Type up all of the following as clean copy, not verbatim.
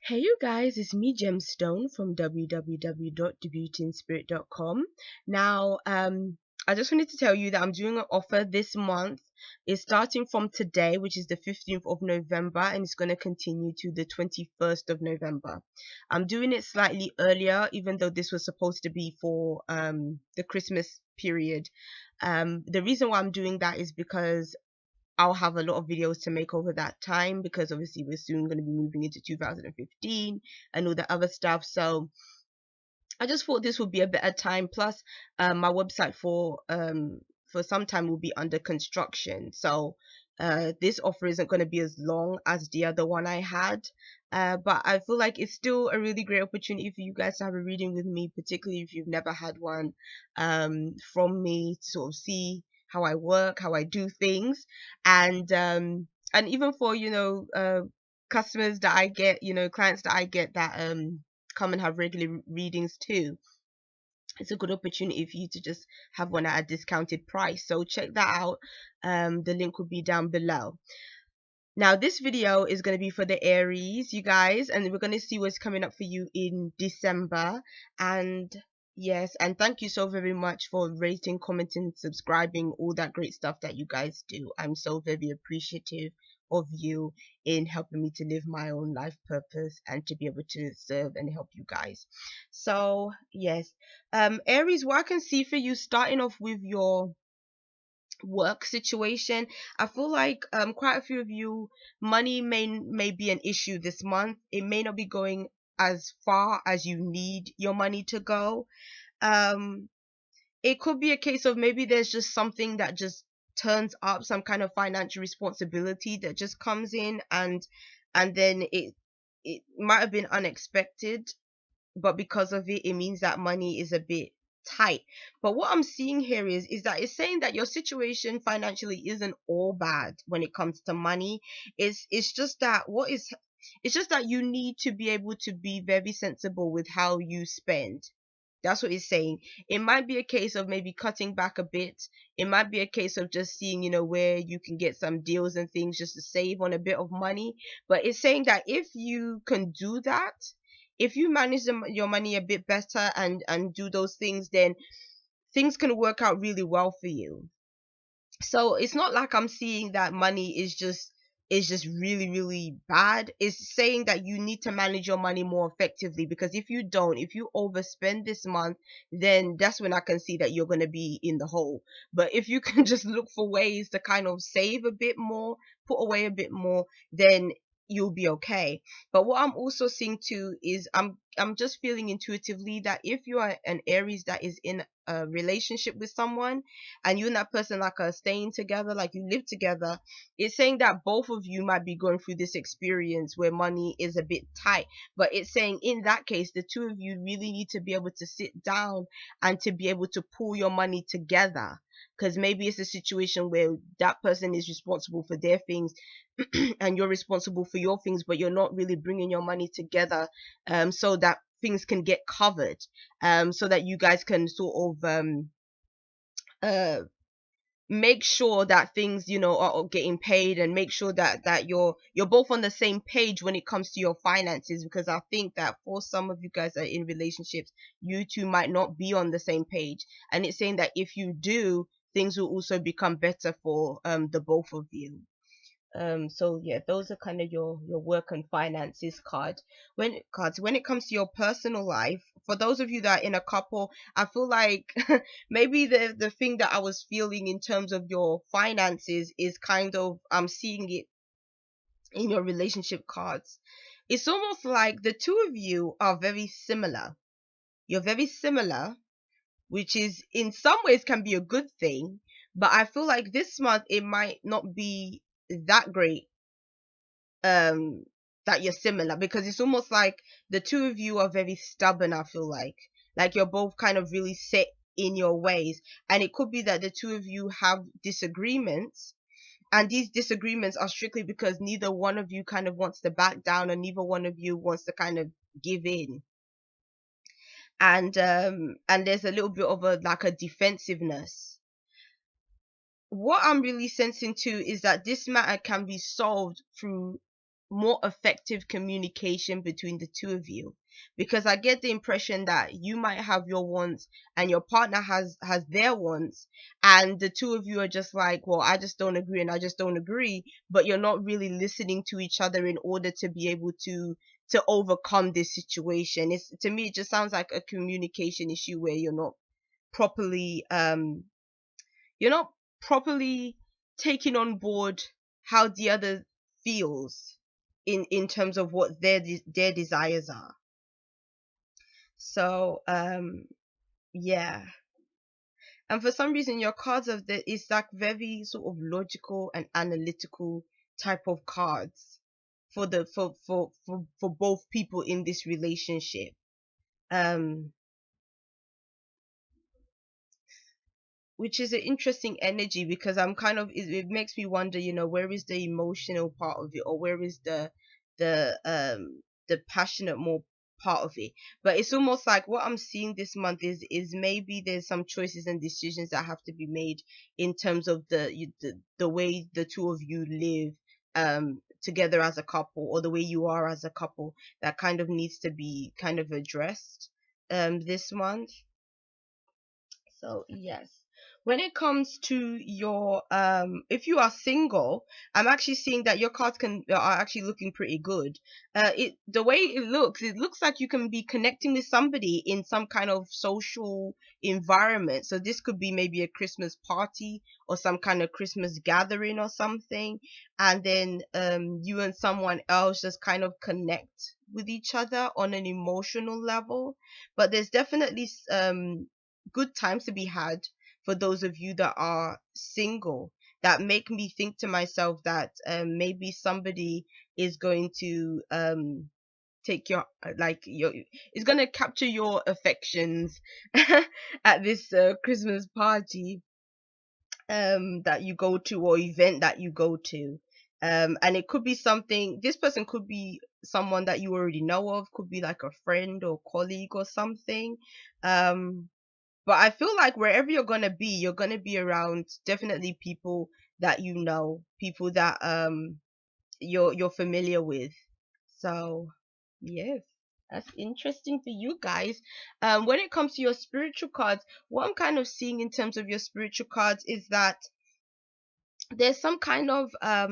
Hey you guys, it's me Gemstone from www.thebbeautyinspirit.com. Now, I just wanted to tell you that I'm doing an offer this month. It's starting from today, which is the 15th of November, and it's going to continue to the 21st of November. I'm doing it slightly earlier, even though this was supposed to be for the Christmas period. The reason why I'm doing that is because I'll have a lot of videos to make over that time, because obviously we're soon going to be moving into 2015 and all the other stuff. So I just thought this would be a better time. Plus, my website for some time will be under construction. So this offer isn't going to be as long as the other one I had. But I feel like it's still a really great opportunity for you guys to have a reading with me, particularly if you've never had one from me, to sort of see how I work, how I do things, and even for customers that I get, clients that I get that come and have regular readings too. It's a good opportunity for you to just have one at a discounted price. So check that out. The link will be down below. Now this video is going to be for the Aries, you guys, and we're going to see what's coming up for you in December. And yes, and thank you so very much for rating, commenting, subscribing, all that great stuff that you guys do. I'm so very appreciative of you in helping me to live my own life purpose and to be able to serve and help you guys. So yes, Aries, what I can see for you, starting off with your work situation, I feel like quite a few of you, money may be an issue this month. It may not be going as far as you need your money to go. um it could be a case of maybe there's just something that just turns up, some kind of financial responsibility that just comes in, and then it might have been unexpected, but because of it, it means that money is a bit tight. But what I'm seeing here is that it's saying that your situation financially isn't all bad when it comes to money. It's just that it's just that you need to be able to be very sensible with how you spend. That's what it's saying. It might be a case of maybe cutting back a bit. It might be a case of just seeing, where you can get some deals and things just to save on a bit of money. But it's saying that if you can do that, if you manage your money a bit better and do those things, then things can work out really well for you. So it's not like I'm seeing that money is just really really bad. It's saying that you need to manage your money more effectively, because if you don't, if you overspend this month, then that's when I can see that you're going to be in the hole. But if you can just look for ways to kind of save a bit more, put away a bit more, then you'll be okay. But what I'm also seeing too is I'm just feeling intuitively that if you are an Aries that is in a relationship with someone, and you and that person like are staying together, like you live together, it's saying that both of you might be going through this experience where money is a bit tight. But it's saying in that case, the two of you really need to be able to sit down and to be able to pull your money together, because maybe it's a situation where that person is responsible for their things and you're responsible for your things, but you're not really bringing your money together, so that things can get covered, so that you guys can sort of uh make sure that things, are getting paid, and make sure that you're both on the same page when it comes to your finances. Because I think that for some of you guys that are in relationships, you two might not be on the same page, and it's saying that if you do, things will also become better for the both of you. So yeah, those are kind of your work and finances when it comes to your personal life. For those of you that are in a couple, I feel like maybe the thing that I was feeling in terms of your finances is kind of, I'm seeing it in your relationship cards. It's almost like the two of you are very similar. You're very similar, which is in some ways can be a good thing, but I feel like this month it might not be that great, um that you're similar, because it's almost like the two of you are very stubborn. I feel like you're both kind of really set in your ways, and it could be that the two of you have disagreements, and these disagreements are strictly because neither one of you kind of wants to back down, and neither one of you wants to kind of give in. And there's a little bit of a like a defensiveness. What I'm really sensing too is that this matter can be solved through more effective communication between the two of you, because I get the impression that you might have your wants and your partner has their wants, and the two of you are just like, well, I just don't agree and I just don't agree, but you're not really listening to each other in order to be able to overcome this situation. It's, to me, it just sounds like a communication issue where properly um you're not properly taking on board how the other feels in terms of what their desires are. So yeah. And for some reason your cards of the is like very sort of logical and analytical type of cards for the for both people in this relationship. um which is an interesting energy, because I'm kind of, it makes me wonder, where is the emotional part of it, or where is the passionate more part of it. But it's almost like what I'm seeing this month is maybe there's some choices and decisions that have to be made in terms of the way the two of you live together as a couple, or the way you are as a couple, that kind of needs to be kind of addressed this month. So yes. When it comes to your if you are single, I'm actually seeing that your cards are actually looking pretty good. It the way it looks like you can be connecting with somebody in some kind of social environment. So this could be maybe a Christmas party or some kind of Christmas gathering or something, and then you and someone else just kind of connect with each other on an emotional level. But there's definitely good times to be had for those of you that are single, that make me think to myself that maybe somebody is going to take your like your is going to capture your affections at this Christmas party that you go to, or event that you go to. And it could be something, this person could be someone that you already know of, could be like a friend or colleague or something. um but I feel like wherever you're gonna be around definitely people that you know, people that you're familiar with. So yes, that's interesting for you guys. When it comes to your spiritual cards, what I'm kind of seeing in terms of your spiritual cards is that there's some kind of I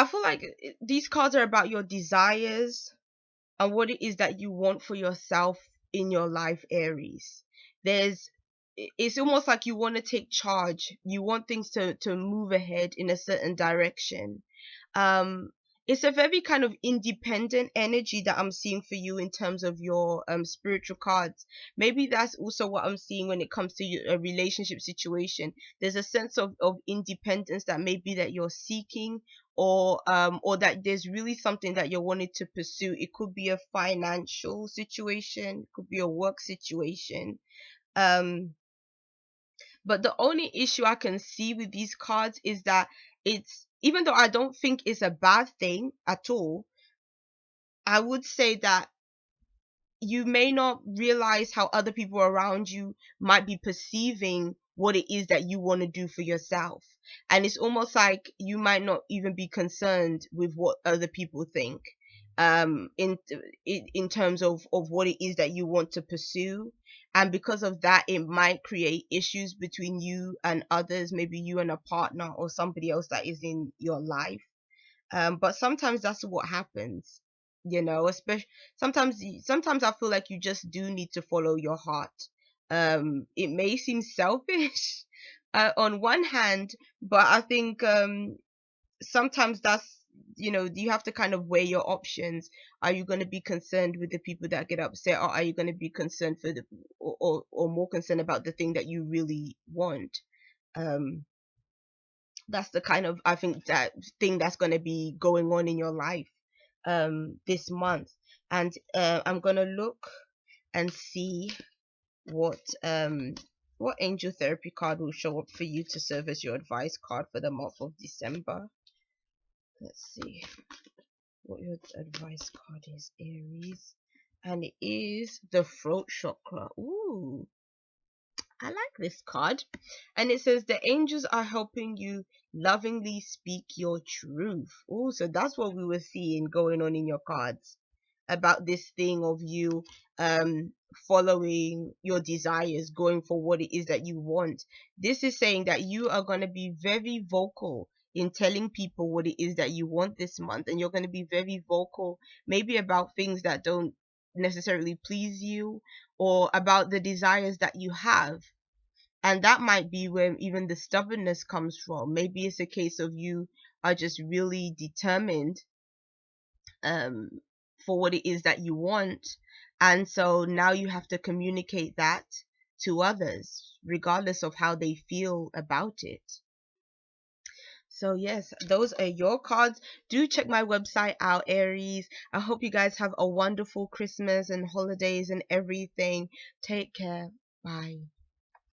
feel like these cards are about your desires and what it is that you want for yourself in your life, Aries. There's it's almost like you want to take charge. You want things to move ahead in a certain direction. um it's a very kind of independent energy that I'm seeing for you in terms of your spiritual cards. Maybe that's also what I'm seeing when it comes to a relationship situation. There's a sense of independence that maybe that you're seeking, or that there's really something that you're wanting to pursue. It could be a financial situation, it could be a work situation. um but the only issue I can see with these cards is that it's, even though I don't think it's a bad thing at all, I would say that you may not realize how other people around you might be perceiving what it is that you want to do for yourself. And it's almost like you might not even be concerned with what other people think in terms of what it is that you want to pursue. And because of that, it might create issues between you and others, maybe you and a partner or somebody else that is in your life. But sometimes that's what happens, especially sometimes I feel like you just do need to follow your heart. It may seem selfish on one hand, but I think sometimes that's, you have to kind of weigh your options. Are you going to be concerned with the people that get upset, or are you going to be concerned for the or more concerned about the thing that you really want? um that's the kind of, I think, that thing that's going to be going on in your life this month. And I'm going to look and see what what angel therapy card will show up for you to serve as your advice card for the month of December. Let's see what your advice card is, Aries. And it is the throat chakra. Ooh, I like this card. And it says the angels are helping you lovingly speak your truth. Oh, so that's what we were seeing going on in your cards about this thing of you following your desires, going for what it is that you want. This is saying that you are going to be very vocal in telling people what it is that you want this month, and you're going to be very vocal maybe about things that don't necessarily please you, or about the desires that you have. And that might be where even the stubbornness comes from. Maybe it's a case of you are just really determined um for what it is that you want, and so now you have to communicate that to others regardless of how they feel about it. So yes, those are your cards. Do check my website out, Aries. I hope you guys have a wonderful Christmas and holidays and everything. Take care. Bye.